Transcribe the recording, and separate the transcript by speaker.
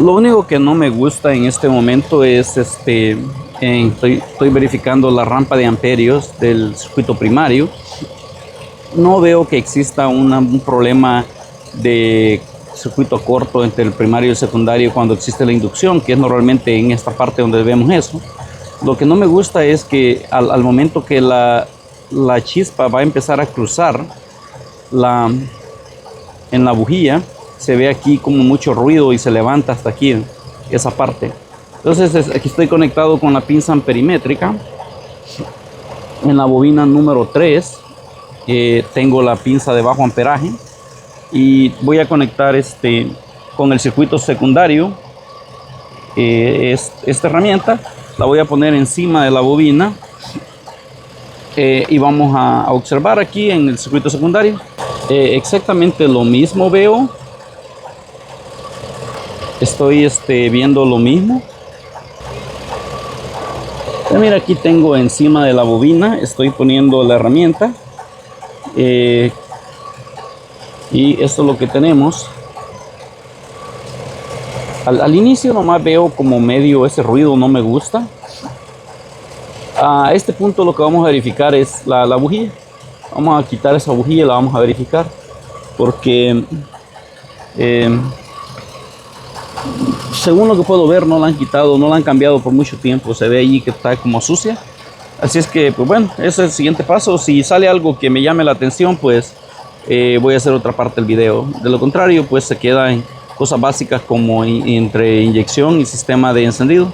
Speaker 1: Lo único que no me gusta en este momento es estoy verificando la rampa de amperios del circuito primario. No veo que exista un problema de circuito corto entre el primario y el secundario cuando existe la inducción, que es normalmente en esta parte donde vemos eso. Lo que no me gusta es que al momento que la chispa va a empezar a cruzar en la bujía, se ve aquí como mucho ruido y se levanta hasta aquí, esa parte. Entonces aquí estoy conectado con la pinza amperimétrica. En la bobina número 3 tengo la pinza de bajo amperaje y voy a conectar con el circuito secundario. Esta herramienta la voy a poner encima de la bobina y vamos a observar aquí en el circuito secundario exactamente lo mismo. Estoy viendo lo mismo. Mira, aquí tengo encima de la bobina, estoy poniendo la herramienta y esto es lo que tenemos. Al inicio nomás veo como medio ese ruido, no me gusta. A este punto lo que vamos a verificar es la bujía. Vamos a quitar esa bujía y la vamos a verificar, porque según lo que puedo ver no la han quitado, no la han cambiado por mucho tiempo. Se ve allí que está como sucia. Así es que, pues bueno, ese es el siguiente paso. Si sale algo que me llame la atención, pues voy a hacer otra parte del video. De lo contrario, pues se queda en cosas básicas como entre inyección y sistema de encendido.